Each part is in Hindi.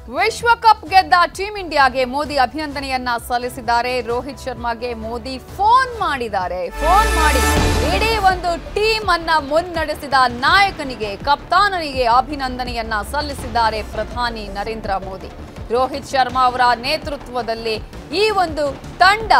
ವಿಶ್ವ ಕಪ್ ಗೆದ್ದ ಟೀಂ ಇಂಡಿಯಾಗೆ ಮೋದಿ ಅಭಿನಂದನೆಯನ್ನ ಸಲ್ಲಿಸಿದ್ದಾರೆ. ರೋಹಿತ್ ಶರ್ಮಾಗೆ ಮೋದಿ ಫೋನ್ ಮಾಡಿದ್ದಾರೆ. ಫೋನ್ ಮಾಡಿ ಇಡೀ ಒಂದು ಟೀಮ್ ಅನ್ನ ಮುನ್ನಡೆಸಿದ ನಾಯಕನಿಗೆ, ಕಪ್ತಾನನಿಗೆ ಅಭಿನಂದನೆಯನ್ನ ಸಲ್ಲಿಸಿದ್ದಾರೆ ಪ್ರಧಾನಿ ನರೇಂದ್ರ ಮೋದಿ. ರೋಹಿತ್ ಶರ್ಮಾ ಅವರ ನೇತೃತ್ವದಲ್ಲಿ ಈ ಒಂದು ತಂಡ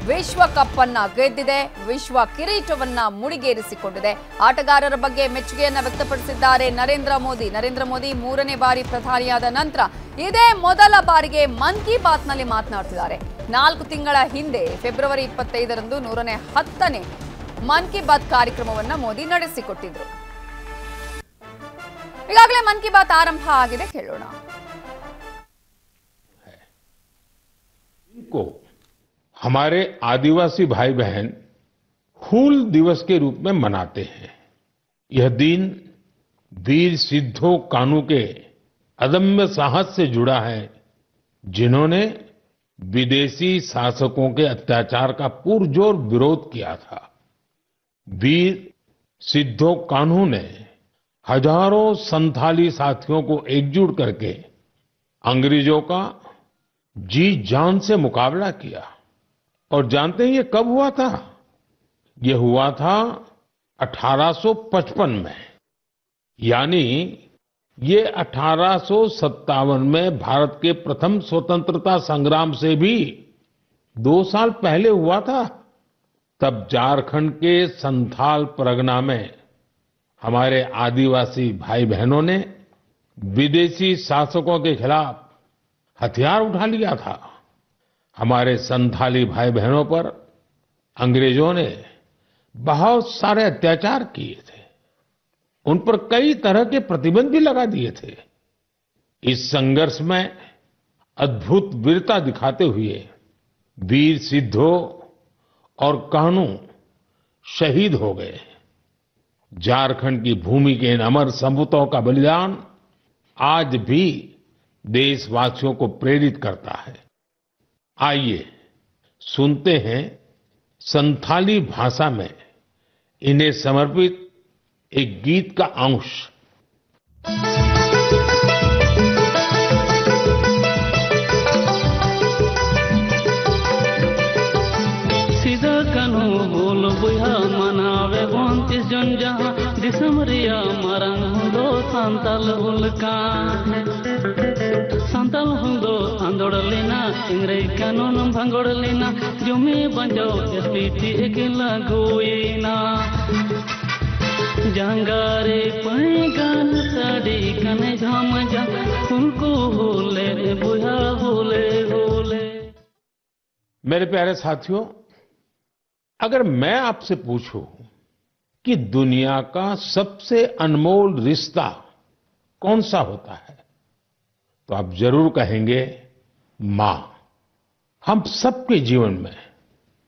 ವಿಶ್ವ ಕಪ್ ಅನ್ನ ಗೆದ್ದಿದೆ, ವಿಶ್ವ ಕಿರೀಟವನ್ನ ಮುಡಿಗೇರಿಸಿಕೊಂಡಿದೆ. ಆಟಗಾರರ ಬಗ್ಗೆ ಮೆಚ್ಚುಗೆಯನ್ನ ವ್ಯಕ್ತಪಡಿಸಿದ್ದಾರೆ ನರೇಂದ್ರ ಮೋದಿ. ನರೇಂದ್ರ ಮೋದಿ 3ನೇ ಬಾರಿ ಪ್ರಧಾನಿಯಾದ ನಂತರ ಇದೇ ಮೊದಲ ಬಾರಿಗೆ ಮನ್ ಕಿ ಬಾತ್ ನಲ್ಲಿ ಮಾತನಾಡ್ತಿದ್ದಾರೆ. 4 ತಿಂಗಳ ಹಿಂದೆ ಫೆಬ್ರವರಿ 25ರಂದು 110ನೇ ಮನ್ ಕಿ ಬಾತ್ ಕಾರ್ಯಕ್ರಮವನ್ನ ಮೋದಿ ನಡೆಸಿಕೊಟ್ಟಿದ್ರು. ಈಗಾಗಲೇ ಮನ್ ಕಿ ಬಾತ್ ಆರಂಭ ಆಗಿದೆ, ಕೇಳೋಣ. हमारे आदिवासी भाई बहन हूल दिवस के रूप में मनाते हैं। यह दिन वीर सिद्धो कान्हू के अदम्य साहस से जुड़ा है, जिन्होंने विदेशी शासकों के अत्याचार का पुरजोर विरोध किया था। वीर सिद्धो कान्हू ने हजारों संथाली साथियों को एकजुट करके अंग्रेजों का जी जान से मुकाबला किया। और जानते हैं ये कब हुआ था? ये हुआ था 1855 में, यानी ये 1857 में भारत के प्रथम स्वतंत्रता संग्राम से भी 2 साल पहले हुआ था। तब झारखंड के संथाल परगना में हमारे आदिवासी भाई बहनों ने विदेशी शासकों के खिलाफ हथियार उठा लिया था। हमारे संथाली भाई बहनों पर अंग्रेजों ने बहुत सारे अत्याचार किए थे, उन पर कई तरह के प्रतिबंध भी लगा दिए थे। इस संघर्ष में अद्भुत वीरता दिखाते हुए वीर सिद्धो और कान्हू शहीद हो गए। झारखंड की भूमि के इन अमर सपूतों का बलिदान आज भी देशवासियों को प्रेरित करता है। आइए सुनते हैं संथाली भाषा में इन्हें समर्पित एक गीत का अंश। सीधा कानू बोल बुया मनावे 29 जन जहां दिसमरिया मरंग हुंदो संताल उल्का संताल हुंदो आंदोड़लिना इंग्रेज कानून भंगोड़लिना जुमी बंजो एसपीटी एकेला गोइना जंगारे पैगान साड़ी कने झाम जा उनको होले बुया होले होले। मेरे प्यारे साथियों, अगर मैं आपसे पूछूं कि दुनिया का सबसे अनमोल रिश्ता कौन सा होता है, तो आप जरूर कहेंगे मां। हम सबके जीवन में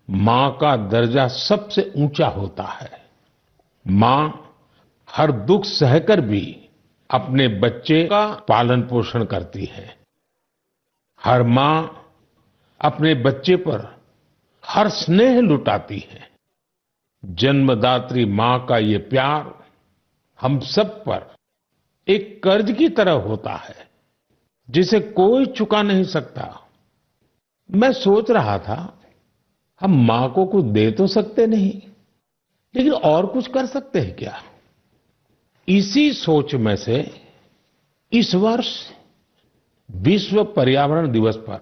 मां का दर्जा सबसे ऊंचा होता है। मां हर दुख सहकर भी अपने बच्चे का पालन पोषण करती है। हर मां अपने बच्चे पर हर स्नेह लुटाती है। जन्मदात्री मां का ये प्यार हम सब पर एक कर्ज की तरह होता है, जिसे कोई चुका नहीं सकता। मैं सोच रहा था, हम मां को कुछ दे तो सकते नहीं, लेकिन और कुछ कर सकते हैं क्या? इसी सोच में से इस वर्ष विश्व पर्यावरण दिवस पर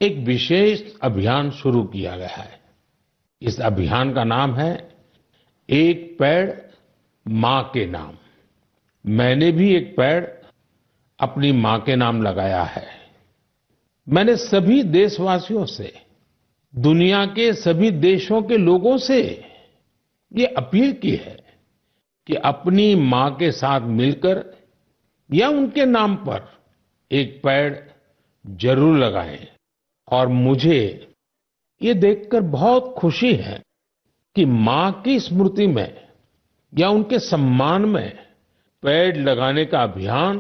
एक विशेष अभियान शुरू किया गया है। इस अभियान का नाम है एक पेड़ मां के नाम। मैंने भी एक पेड़ अपनी मां के नाम लगाया है। मैंने सभी देशवासियों से, दुनिया के सभी देशों के लोगों से ये अपील की है कि अपनी मां के साथ मिलकर या उनके नाम पर एक पेड़ जरूर लगाएं। और मुझे ये देखकर बहुत खुशी है कि मां की स्मृति में या उनके सम्मान में पेड़ लगाने का अभियान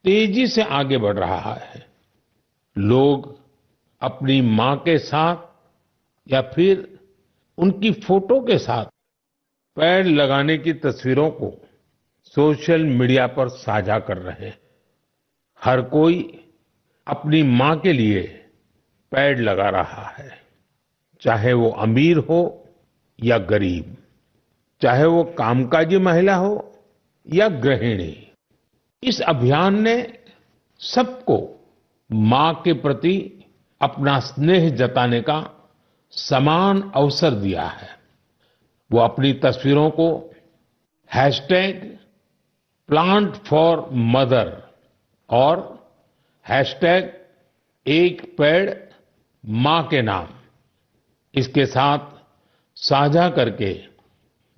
तेजी से आगे बढ़ रहा है। लोग अपनी मां के साथ या फिर उनकी फोटो के साथ पेड़ लगाने की तस्वीरों को सोशल मीडिया पर साझा कर रहे हैं। हर कोई अपनी मां के लिए पेड़ लगा रहा है, चाहे वो अमीर हो या गरीब, चाहे वो कामकाजी महिला हो या गृहिणी। इस अभियान ने सबको मां के प्रति अपना स्नेह जताने का समान अवसर दिया है। वो अपनी तस्वीरों को #PlantForMother और #एक पेड़ मां के नाम इसके साथ साझा करके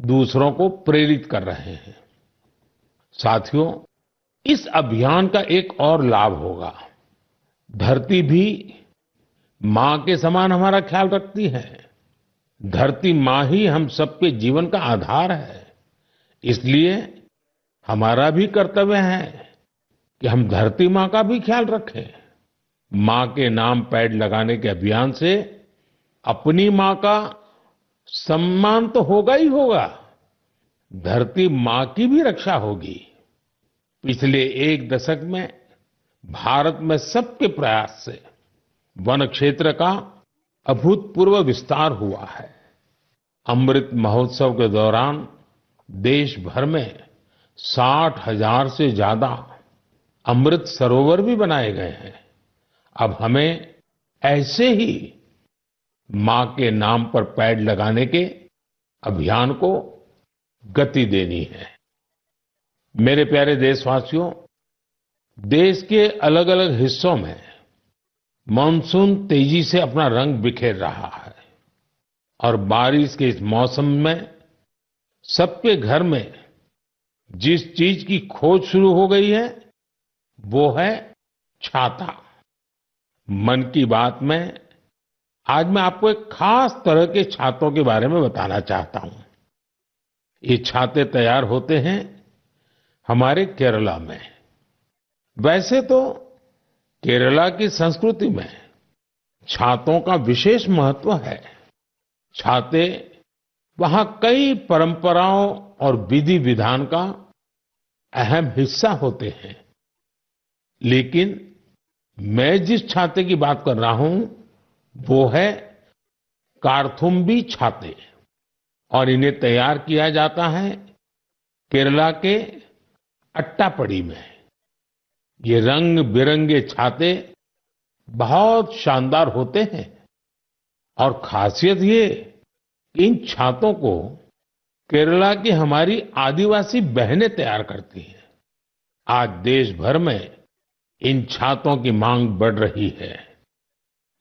दूसरों को प्रेरित कर रहे हैं। साथियों, इस अभियान का एक और लाभ होगा। धरती भी मां के समान हमारा ख्याल रखती है। धरती मां ही हम सबके जीवन का आधार है। इसलिए हमारा भी कर्तव्य है कि हम धरती मां का भी ख्याल रखें। मां के नाम पेड़ लगाने के अभियान से अपनी मां का सम्मान तो होगा ही होगा, धरती मां की भी रक्षा होगी। पिछले एक दशक में भारत में सबके प्रयास से वन क्षेत्र का अभूतपूर्व विस्तार हुआ है। अमृत महोत्सव के दौरान देश भर में 60,000 से ज्यादा अमृत सरोवर भी बनाए गए हैं। अब हमें ऐसे ही मां के नाम पर पेड़ लगाने के अभियान को गति देनी है। मेरे प्यारे देशवासियों, देश के अलग अलग हिस्सों में मानसून तेजी से अपना रंग बिखेर रहा है और बारिश के इस मौसम में सबके घर में जिस चीज की खोज शुरू हो गई है वो है छाता। मन की बात में आज मैं आपको एक खास तरह के छातों के बारे में बताना चाहता हूं। ये छाते तैयार होते हैं हमारे केरला में। वैसे तो केरला की संस्कृति में छातों का विशेष महत्व है। छाते वहां कई परंपराओं और विधि विधान का अहम हिस्सा होते हैं। लेकिन मैं जिस छाते की बात कर रहा हूं वो है कार्थुम्बी छाते और इन्हें तैयार किया जाता है केरला के अट्टापडी में। ये रंग बिरंगे छाते बहुत शानदार होते हैं और खासियत ये इन छातों को केरला की हमारी आदिवासी बहनें तैयार करती हैं। आज देश भर में इन छातों की मांग बढ़ रही है।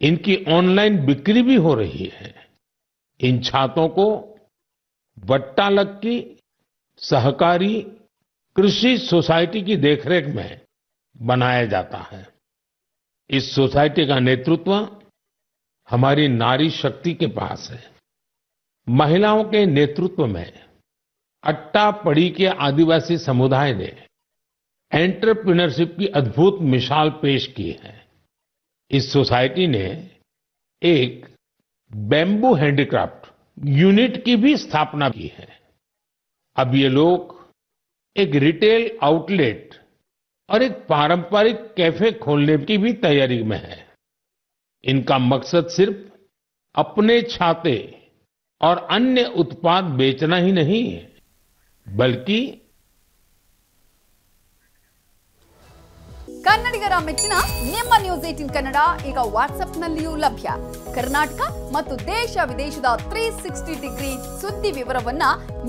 इनकी ऑनलाइन बिक्री भी हो रही है। इन छातों को वट्टालक्की सहकारी कृषि सोसाइटी की देखरेख में बनाया जाता है। इस सोसाइटी का नेतृत्व हमारी नारी शक्ति के पास है। महिलाओं के नेतृत्व में अट्टापडी के आदिवासी समुदाय ने एंटरप्रेन्योरशिप की अद्भुत मिसाल पेश की है। इस सोसाइटी ने एक बैम्बू हैंडीक्राफ्ट यूनिट की भी स्थापना की है। अब ये लोग एक रिटेल आउटलेट और एक पारंपरिक कैफे खोलने की भी तैयारी में है। इनका मकसद सिर्फ अपने छाते और अन्य उत्पाद बेचना ही नहीं है, बल्कि ಕನ್ನಡಿಗರ ಮೆಚ್ಚಿನ ನಿಮ್ಮ ನ್ಯೂಸ್ 18 ಕನ್ನಡ ಈಗ ವಾಟ್ಸ್ಆಪ್ನಲ್ಲಿಯೂ ಲಭ್ಯ. ಕರ್ನಾಟಕ ಮತ್ತು ದೇಶ ವಿದೇಶದ 360 ಡಿಗ್ರಿ ಸುದ್ದಿ ವಿವರವನ್ನ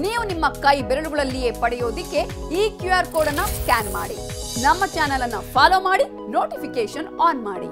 ನೀವು ನಿಮ್ಮ ಕೈ ಬೆರಳುಗಳಲ್ಲಿಯೇ ಪಡೆಯೋದಿಕ್ಕೆ ಈ QR ಕೋಡ್ ಅನ್ನು ಸ್ಕ್ಯಾನ್ ಮಾಡಿ. ನಮ್ಮ ಚಾನೆಲ್ ಅನ್ನು ಫಾಲೋ ಮಾಡಿ, ನೋಟಿಫಿಕೇಶನ್ ಆನ್ ಮಾಡಿ.